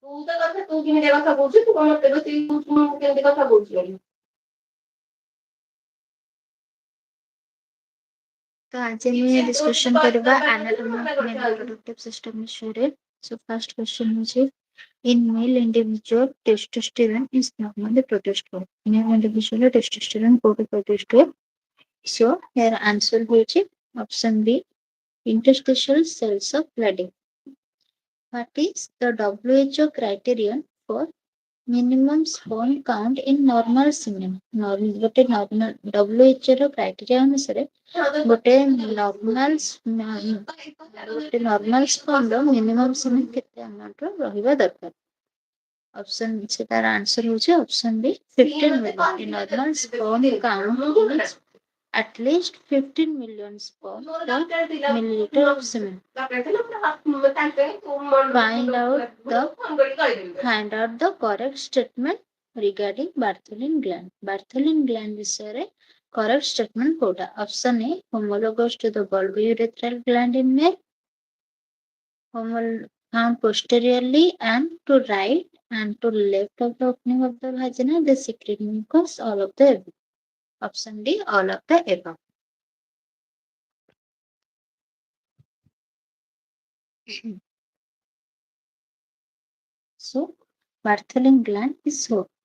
ତୁ ତ କଥା ତୁ କେମିତିଆ କଥା କହୁଛୁ ତୁ କଣ ମତେ ବସିକି କହୁଛୁ ମୁଁ କେମିତି କଥା କହୁଛି ବୋଲି। तो आज हम डिस्कशन करबा anatomy of male reproductive system विषय. So first question is in male individual testosterone is normally produced by male individual testosterone produced by. So here answer is option B interstitial cells of bladder. What is the WHO criterion for minimum sperm count in normal semen? ଗୋଟେ normal WHO ର criteria ଅନୁସାରେ ଗୋଟେ normal sperm ର minimum ସେମେନ୍ କେତେ amount ରହିବା ଦରକାର? Option ସେଟାର answer ହଉଛି option B 15 million. Normal sperm count at least 15 million sperm per milliliter of semen. Find out the correct statement regarding Bartholin gland. Bartholin gland विषय correct statement कोटा. Option A homologous to the bulbourethral gland in male. Found posteriorly and to right and to left of the opening of the vagina. The secret mucus all of the above. Option D all of the above. So, Bartholin gland is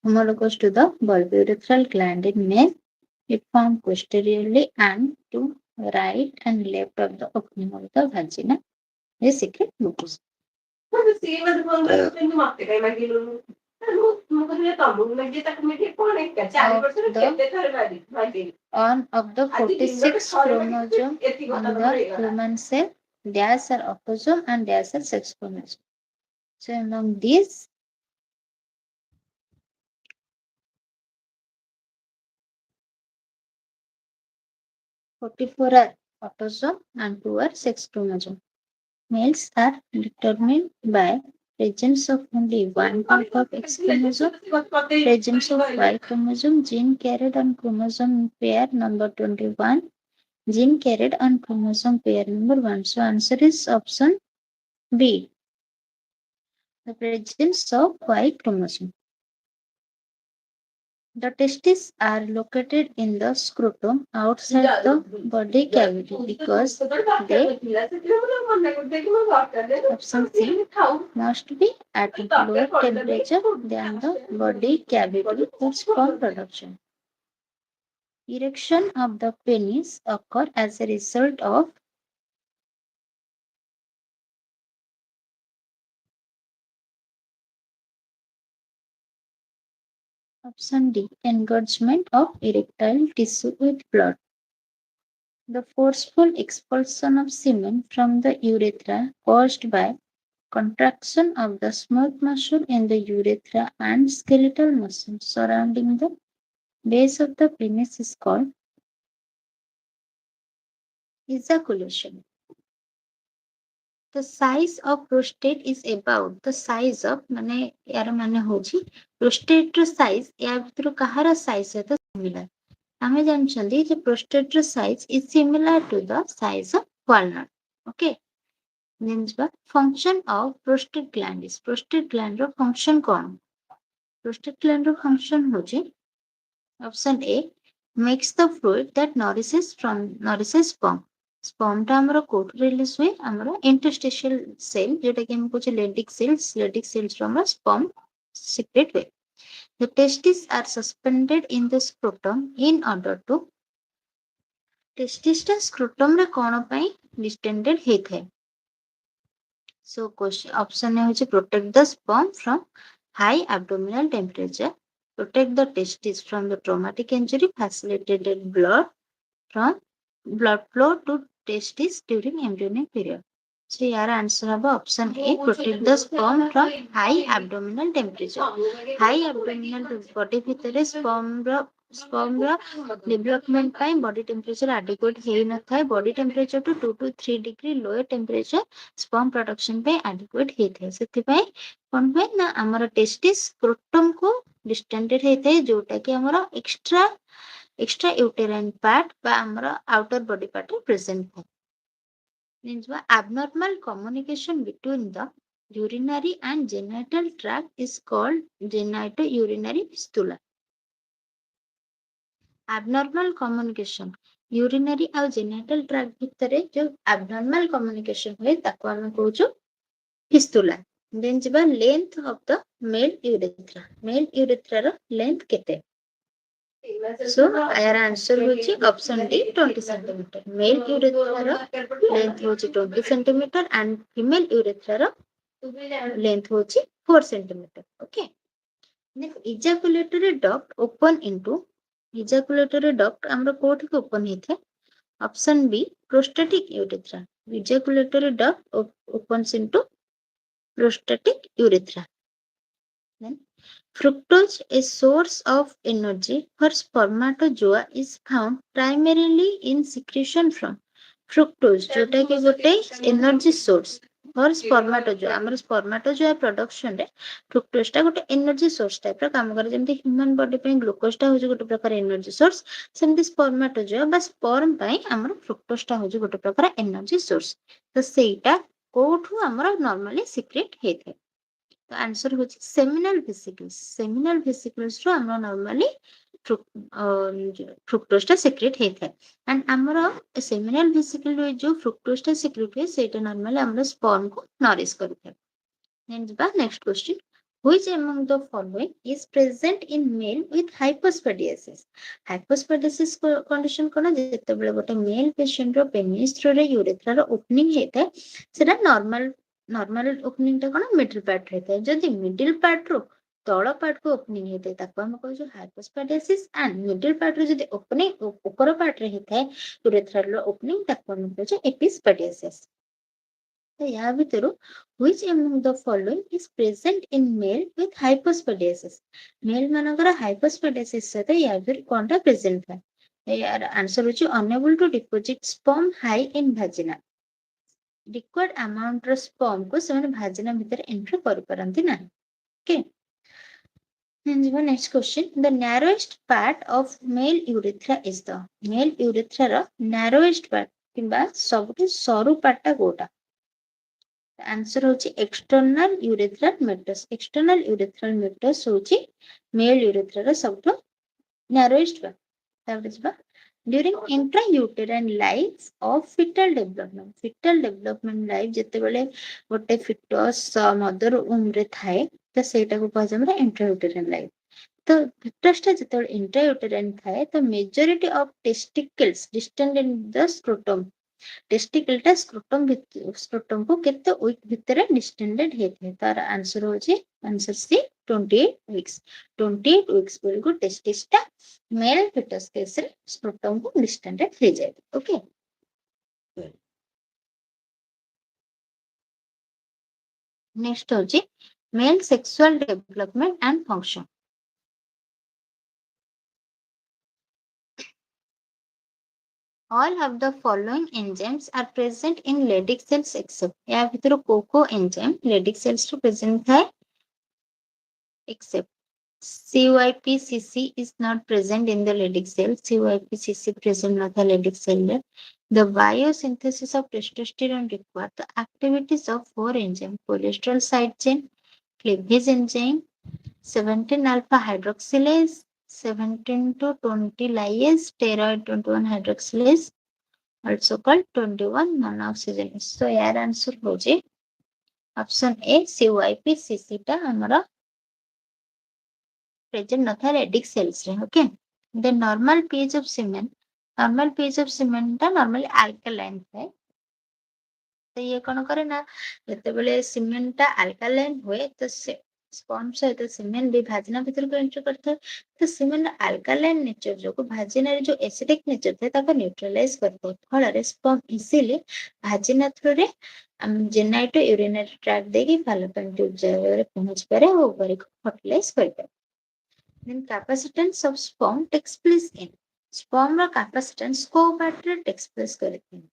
homologous to the bulbourethral gland in male. It found posteriorly and to right and left of the opening of the vagina. The secret mucus. On of the 46 chromosome on the human cell, dash are autosome and dash are sex chromosome. So among these, 44 are autosome and 2 are sex chromosome. Males are determined by presence of only one type of X chromosome, presence of Y chromosome, gene carried on chromosome pair number 21, gene carried on chromosome pair number 1. So answer is option B. The presence of Y chromosome. The testes are located in the scrotum outside the body cavity because they option C must be at lower temperature than the body cavity for sperm production. Erection of the penis occur as a result of option D engorgement of erectile tissue with blood. The forceful expulsion of semen from the urethra caused by contraction of the smooth muscle in the urethra and skeletal muscle surrounding the base of the penis is called ejaculation. The size of prostate is about the size of माने यार माने होची prostate रो size या भितर कहार size है तो similar. आमे जानछंदी जे prostate row size is similar to the size of walnut. Okay. Means what function of prostate gland is prostate gland row function कौन? Prostate gland रो function होची option A makes the fluid that nourishes sperm. Sperm टा हमरो coat release हुए हमरो interstitial cell जेटा कि हम कुछ lactic cells रो हमरो sperm secrete हुए. The testes are suspended in the scrotum in order to testis टा scrotum रे कोन पई distended हेथै. So question option A होची protect the sperm from high abdominal temperature, protect the testis from the traumatic injury, facilitated blood flow to testis during embryonic period. So यार answer हबा option A protect the sperm from high abdominal temperature. High abdominal body भितरे sperm ର development ପାଇଁ body temperature adequate ହେଇ नଥାଏ. Body temperature to 2 to 3 degree lower temperature sperm production ପାଇଁ adequate ହେଇଥାଏ. ସେଥିପାଇଁ କଣ ପାଇଁ ନା ଆମର testis scrotum କୁ distended ହେଇଥାଏ ଯୋଉଟା କି ଆମର extra uterine part বা ଆମର outer body part ରେ present ଥାଏ. means abnormal communication between the urinary and genital tract is called genitourinary fistula. Abnormal communication urinary ଆଉ genital tract ଭିତରେ ଯୋଉ abnormal communication ହୁଏ ତାକୁ ଆମେ କହୁଛୁ fistula. Then ଯିବା length of the male urethra. Male urethra ର length କେତେ? So our answer ହଉଛି option D 20 cm. Male urethra ର length ହଉଛି 20 cm and female urethra ର length ହଉଛି 4 cm. Okay. Next ejaculatory duct open into ejaculatory duct ଆମର କୋଉଠିକି open ହେଇଥାଏ? Option B prostatic urethra. Ejaculatory duct opens into prostatic urethra. Then fructose, a source of energy for spermatozoa, is found primarily in secretion from fructose, जोटा कि गोटे energy source for spermatozoa. ଆମର spermatozoa production रे fructose टा गोटे energy source type ର काम करे जेमति human body ପାଇଁ glucose टा होची गोटे प्रकार energy source सेमति spermatozoa बा sperm ପାଇଁ ଆମର fructose टा होची गोटे प्रकार energy source तो सेटा कोठु ଆମର normally secrete हेथे तो आंसर होची सेमिनल वेसिकल्स सेमिनल वेसिकल्स रो हम नॉर्मली फ्रुक्टोज टा सेक्रेट हेथाय एंड हमरो सेमिनल वेसिकल रो जो फ्रुक्टोज टा सेक्रेट हे सेटा नॉर्मली हमरो स्पर्म को नरिश करथाय नेक्स्ट बा next question which among the following is present in male with hypospadiasis hypospadiasis condition कोन जेते बेले गोटे मेल पेशेंट रो पेनिस थ्रू रे यूरेथ्रा रो ओपनिंग हेता सेटा नॉर्मल ओपनिंग टा कोन मिडिल पार्ट रहता है जदि मिडिल पार्ट रो तळ पार्ट को ओपनिंग हेते ताको हम कहू हाइपोस्पाडियासिस एंड मिडिल पार्ट रो जदि ओपनिंग ऊपर पार्ट रे हेता यूरेथ्रा रो ओपनिंग ताको हम कहू एपिस्पाडियासिस तो या भितर which among the following is present in male with hypospadiasis male मानकर hypospadiasis सहित या फिर कोनटा प्रेजेंट है यार आंसर होची unable to deposit sperm high in vagina required amount of sperm को ସେମାନେ भाजिना भीतर एंट्री कर परंती ना okay next question the narrowest part of male urethra is the male urethra ର narrowest part किंबा सबठु सरू पार्ट टा कोटा आंसर होची external urethral meatus external urethral meatus होची male urethra ର सबठु narrowest part तापर जिबा during intrauterine life of fetal development life जते बेले गोटे fetus mother womb रे थाए तो सेटा को कहै हमरा intrauterine life तो fetus टा जते intrauterine थाए तो majority of testicles distended in the scrotum testicle टा स्क्रोटम को केते वीक भितरे डिस्टेंडेड हेथे तार आंसर होची आंसर सी 28 वीक्स बेलको टेस्टिस टा मेल फिटस केस रे स्क्रोटम को डिस्टेंडेड हे जाय ओके नेक्स्ट होची male sexual development and function All of the following enzymes are present in Leydig cells except या भितर कोको एंजाइम Leydig cells रो present है except CYP-CC is not present in the Leydig cell. CYP-CC present not the Leydig cell. The biosynthesis of testosterone requires the activities of four enzymes: cholesterol side chain, cleavage enzyme, 17-alpha hydroxylase, 17 to 20 lyase, steroid 21 hydroxylase, also called 21 monoxygenase. So, your answer होजे option A CYP-CC टा हमारा present not the Leydig cells रे. Okay. The normal pH of semen टा normally alkaline है. तो ये कौन करे ना जते बेले सीमेन टा अल्कालाइन हुए तो स्पर्म सहित सीमेन भी भाजिना भीतर को एंटर करता है तो सीमेन अल्कालाइन नेचर जो को भाजिना रे जो एसिडिक नेचर थे ताको न्यूट्रलाइज करता है फल स्पर्म इजीली भाजिना थ्रू रे जेनाइटो यूरिनरी ट्रैक्ट देगी फैलोपियन ट्यूब जगह पहुंच पारे और ओवरी को फर्टिलाइज कर पारे then capacitance of sperm takes place in sperm रा capacitance को पार्ट रे takes place करते हैं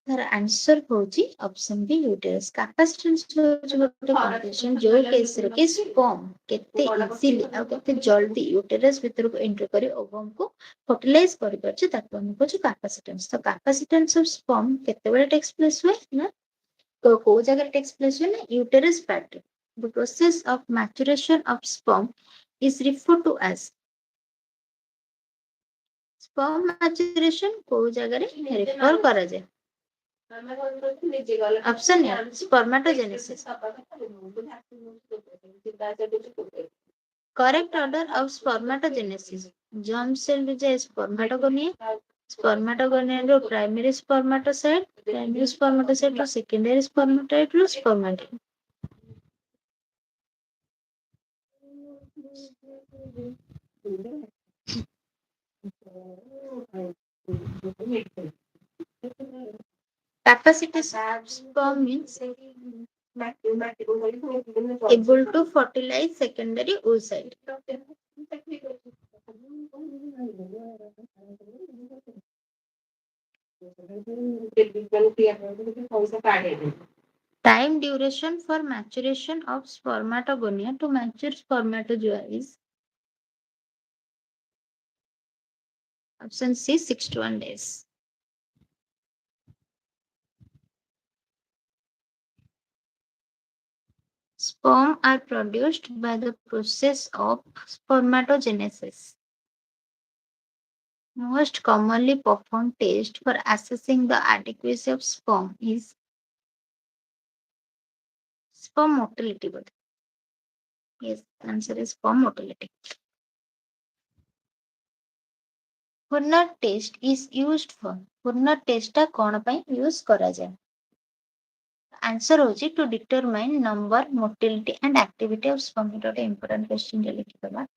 ତାର ଆନ୍ସର ହଉଛି ଅପସନ ବି ୟୁଟେରସ୍। କାପାସିଟାନ୍ସ ହଉଛି ଗୋଟେ କଣ୍ଡିସନ ଯୋଉ କେସରେ କି ସ୍ପର୍ମ କେତେ ଇଜିଲି ଆଉ କେତେ ଜଲ୍ଦି ୟୁଟେରସ୍ ଭିତରକୁ ଏଣ୍ଟ୍ରି କରି ଓଭମକୁ ଫର୍ଟିଲାଇଜ କରିପାରୁଛି ତାକୁ ଆମେ କହୁଛୁ କାପାସିଟାନ୍ସ। ତ କାପାସିଟାନ୍ସ ଅଫ ସ୍ପର୍ମ କେତେବେଳେ ଟେକ୍ସ ପ୍ଲେସ୍ ହୁଏ ନା କୋଉ ଜାଗାରେ ଟେକ୍ସ ପ୍ଲେସ୍ ହୁଏ ନା uterus ପାର୍ଟରେ। The process of maturation of sperm is referred to as sperm maturation କୋଉ ଜାଗାରେ ରେଫର କରାଯାଏ? Option A, spermatogenesis. Correct order of spermatogenesis. Germ cell ରୁ ଯାଏ spermatogonium, spermatogonium ରୁ primary spermatocyte, primary spermatocyte ରୁ secondary spermatocyte ରୁ spermatid. Capacity of sperm means able to fertilize secondary oocyte. Time duration for maturation of spermatogonia to mature spermatozoa is option C, 61 days. Sperm are produced by the process of spermatogenesis. Most commonly performed test for assessing the adequacy of sperm is sperm motility. Yes, answer is sperm motility. Hooner test is used for. Hooner test टा कौन ପାଇଁ use କରାଯାଏ? Answer होची to determine number, motility and activity of sperm. It is important question J लिखिबा.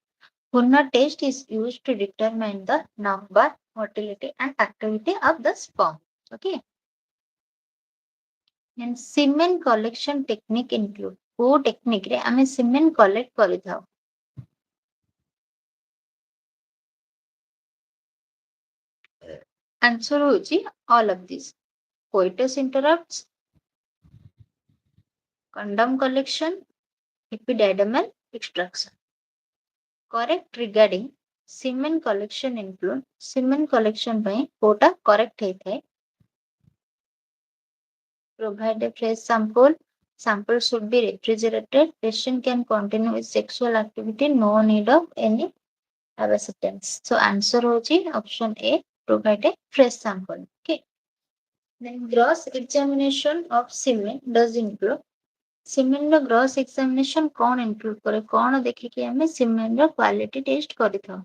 Hooner test is used to determine the number, motility and activity of the sperm. Okay. And semen collection technique include. वो technique रे आमे semen collect करिथाउ. Answer होची all of these. Coitus interrupts, condom collection, epididymal extraction. Correct regarding semen collection include semen collection ପାଇଁ କୋଉଟା correct ହେଇଥାଏ? Provide a fresh sample. Sample should be refrigerated. Patient can continue with sexual activity. No need of any abstinence. So answer होची option A. Provide a fresh sample. Okay. Then gross examination of semen does include. Semen ର gross examination कौन include करे? कौन देखिकी हमें semen ର quality test କରିଥାଉ?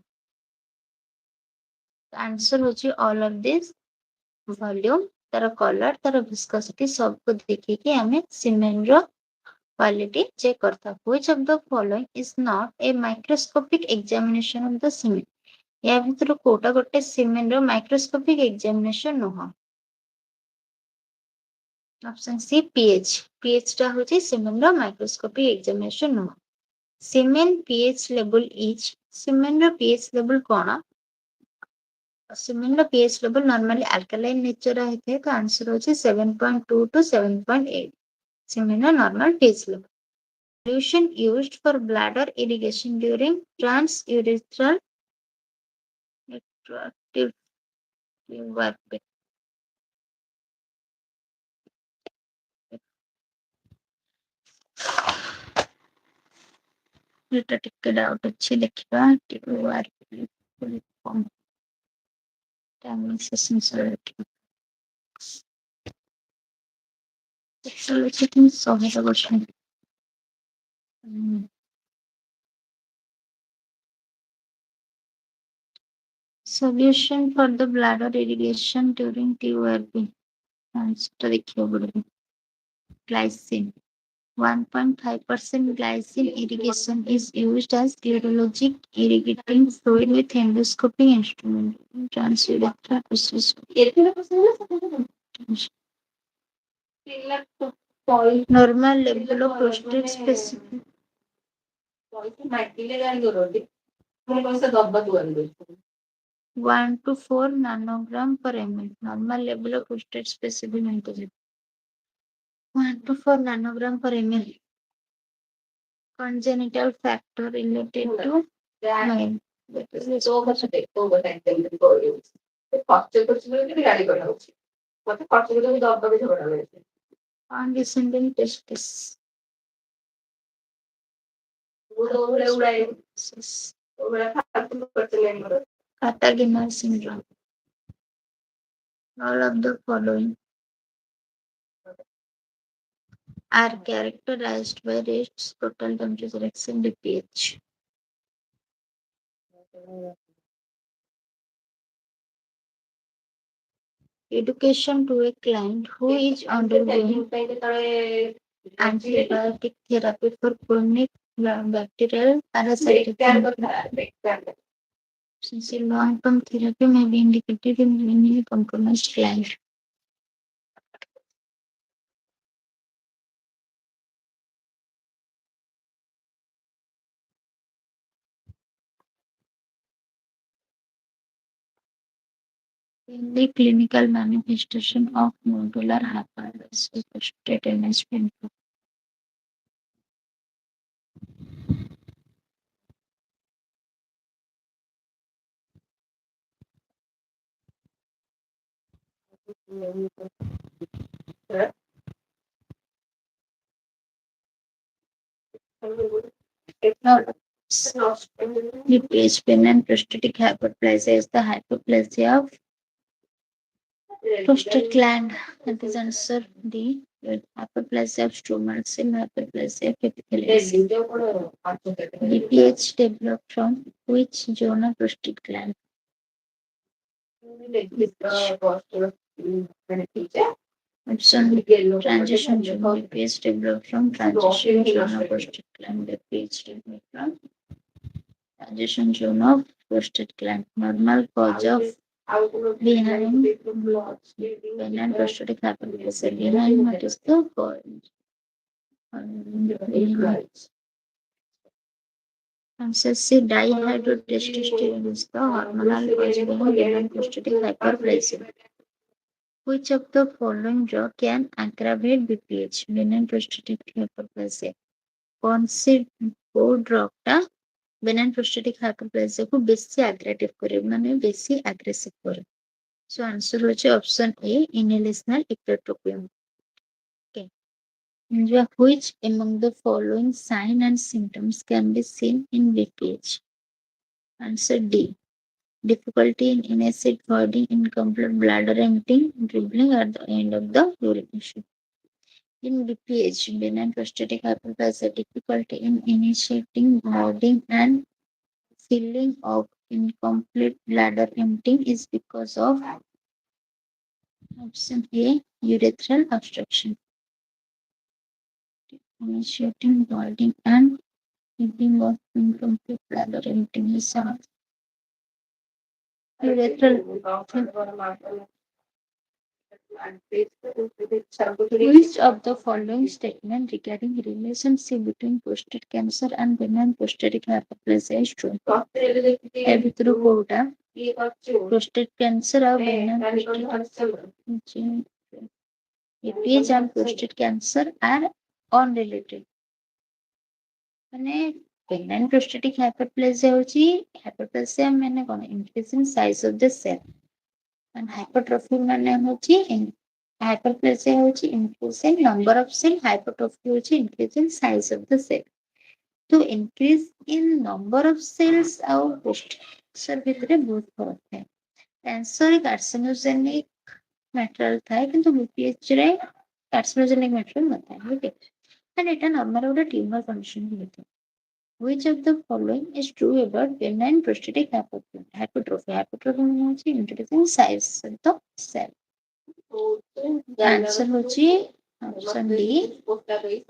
Answer होची all of this. Volume, तार color, तार viscosity सबको देखिकी हमें semen ର quality check करता. Which of the following is not a microscopic examination of the semen? या भितर कोटा गोटे semen रो microscopic examination नुह. Option C, pH. pH टा होची semen रो microscopic examination नुह. Semen pH level is semen row pH level कोना? Semen रो pH level normally alkaline nature रहते तो answer होची 7.2 to 7.8. Semen row normal pH level. Solution used for bladder irrigation during transurethral retroactive work. ଏଟା ଟିକେ doubt ଅଛି ଦେଖିବା Solution for the bladder irrigation during TURB. Glycine. 1.5% glycine irrigation is used as urologic irrigating fluid with endoscopy instrument. Transurethral process. Normal level of prostate specific. 1 to 4 nanogram per ml. Normal level of prostate specimen is 1 to 4 nanogram per ml. Congenital factor related to male. तो कसं ते तो बघायचं खर्च करतो गाडी करायची मग खर्च करून जबाबदारी ठेवायची Condescending testis. Cartagena syndrome. All of the following are characterized by rates total temperature exceed pH. Education to a client who is undergoing antibiotic therapy for chronic bacterial parasitic infection. Since a long-term therapy may be indicated in many compromised clients. In the clinical manifestation of nodular hypertension, prostate MS painful. The pH pain and prostatic hyperplasia is the hyperplasia of prostate gland. That is answer D. Hyperplasia of stromal cell, hyperplasia of epithelial cell. The pH developed from which zone of prostate gland? Option transition zone. The pH developed from transition zone of prostate gland. The pH developed from transition zone of prostate gland. Normal cause of behind pain and prostatic hyperplasia. Behind what is the cause? Answer C. Dihydrotestosterone is the hormonal cause behind pain and prostatic hyperplasia. Which of the following drug can aggravate BPH? Benign prostatic hyperplasia. कौन से वो drug टा benign prostatic hyperplasia को बेसी एग्रेटिव करे माने बेसी aggressive करे सो आंसर होचे option A inhalational ipratropium okay which among the following sign and symptoms can be seen in BPH? Answer D. Difficulty in inacid voiding, incomplete bladder emptying, dribbling at the end of the urination. In BPH, benign prostatic hyperplasia, difficulty in initiating voiding and filling of incomplete bladder emptying is because of option A, urethral obstruction. Initiating voiding and filling of incomplete bladder emptying is urethral. Which of the following statement regarding relationship between prostate cancer and benign prostatic hyperplasia is true? Prostate cancer or benign BPH and prostate cancer are unrelated. माने benign prostatic hyperplasia होची hyperplasia माने कोन increase in size of the cell and hypertrophy माने होची hyperplasia होची increase in number of cell, hypertrophy होची increase in size of the cell. तो increase in number of cells और prostate भितरे बहुत फरक है. कैंसर कार्सिनोजेनिक मैटेरियल था किंतु बीपीएच रे कार्सिनोजेनिक मैटेरियल नथा ओके एंड एटा नॉर्मल गोटे ट्यूमर कंडीशन होता. Which of the following is true about benign prostatic hypertrophy? Hypertrophy means increasing size of the cell. The answer होची option D.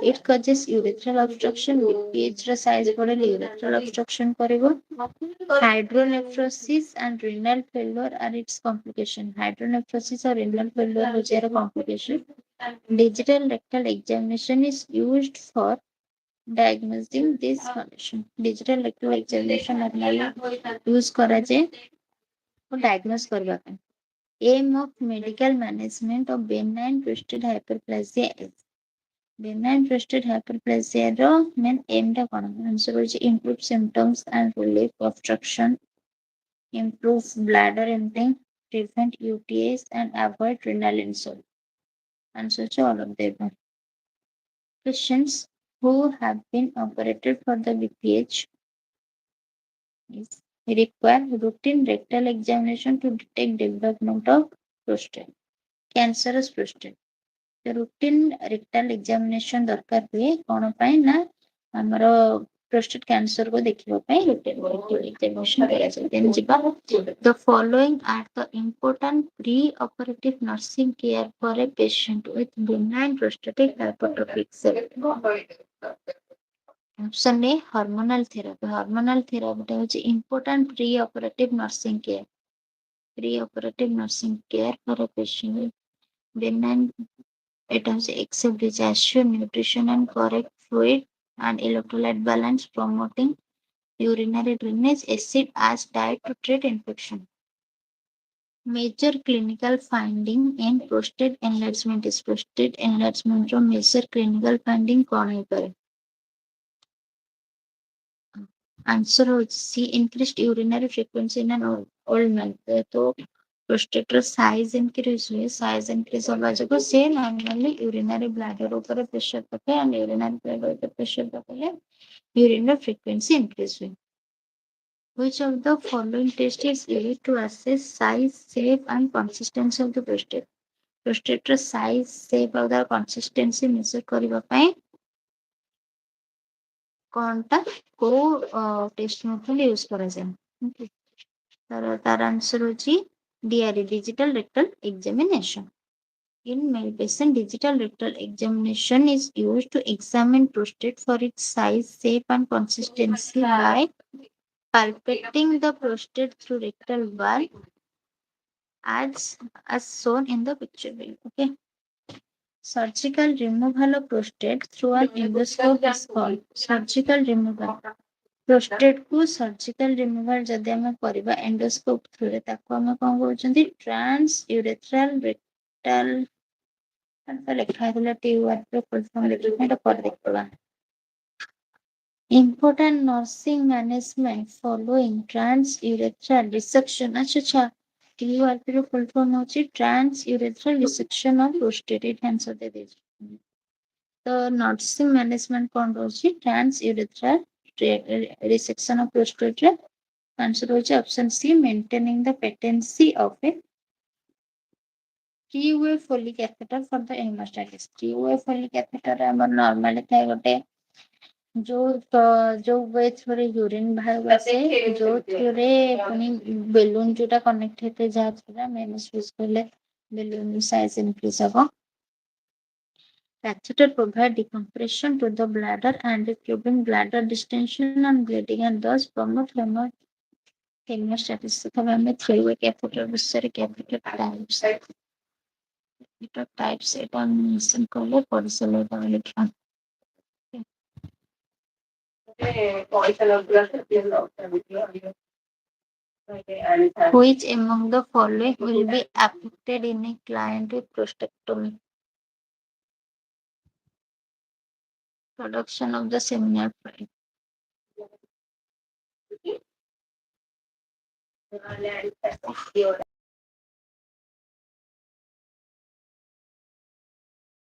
It causes urethral obstruction. BPH ର size बढ़ले urethral obstruction करेगा. Hydronephrosis and renal failure are its complication. Hydronephrosis or renal failure होची यार complication. Digital rectal examination is used for diagnosing this condition. Digital rectal examination normally use करा जाए diagnose करबा ପାଇଁ aim of medical management of benign prostate hyperplasia is benign prostate hyperplasia ର main aim ଟା କଣ? Answer ହେଉଛି improve symptoms and relief obstruction, improve bladder emptying, prevent UTIs and avoid renal insult. Answer is all of the above. Patients who have been operated for the BPH is require routine rectal examination to detect development of prostate, cancerous prostate. Routine rectal examination ଦରକାର ହୁଏ କଣ ପାଇଁ ନା ଆମର prostate କ୍ୟାନ୍ସରକୁ ଦେଖିବା ପାଇଁ routine examination କରାଯାଏ। Then ଯିବା the following are the important pre operative nursing care for a patient with benign prostatic hypertrophic cell. Option A hormonal therapy. Hormonal ଥେରାପିଟା ହେଉଛି important pre operative nursing care. Pre operative nursing care for a patient benign it has excellent digestion, nutrition, and correct fluid and electrolyte balance, promoting urinary drainage, acid as diet to treat infection. Major clinical finding in prostate enlargement is prostate enlargement ର major clinical finding କଣ ହେଇପାରେ? Answer ହେଉଛି C. Increased urinary frequency in an old man. तो prostate size increase हुए, size increase होगा जो से normally urinary bladder ऊपर pressure पके and urinary bladder ऊपर pressure पके urinary frequency increase हुए. Which of the following test is used to assess size, shape and consistency of the prostate? Prostate size, shape और consistency measure କରିବା ପାଇଁ कौनटा को test method use कराଯାଏ? तार answer होची DRE, digital rectal examination. In male patient, digital rectal examination is used to examine prostate for its size, shape, and consistency by palpating the prostate through rectal valve, as shown in the picture below. Okay. Surgical removal of prostate through an endoscope is called surgical removal. Prostate को surgical removal जदि आम करबा endoscope through रे ताको आम कोन कहउछंती trans urethral rectal तो लिखा हैला TUR पे फुल फॉर्म लिखा है पर देखबा important nursing management following trans urethral resection अच्छा TUR पे फुल फॉर्म होची trans urethral resection of prostate answer दे दे तो नर्सिंग मैनेजमेंट कोन होची trans urethral resection of prostate. Answer होची option C, maintaining the patency of a three-way Foley catheter for the hemostasis. Three-way Foley catheter हमर normally थाए गोटे जो वे थ्रू यूरिन बाहर आसे जो थ्रू पुनी बेलून जोटा कनेक्ट हेते जा थ्रू मेनस यूज करले बेलून साइज इंक्रीज हो. Catheter provide decompression to the bladder and preventing bladder distension and bleeding and thus promote hemostasis. तो हमें three-way catheter विषय catheter types. Catheter types এটা mention করলে পরিচয় তাহলে লিখলাম. Which among the following will be affected in a client with prostatectomy? Production of the seminal fluid.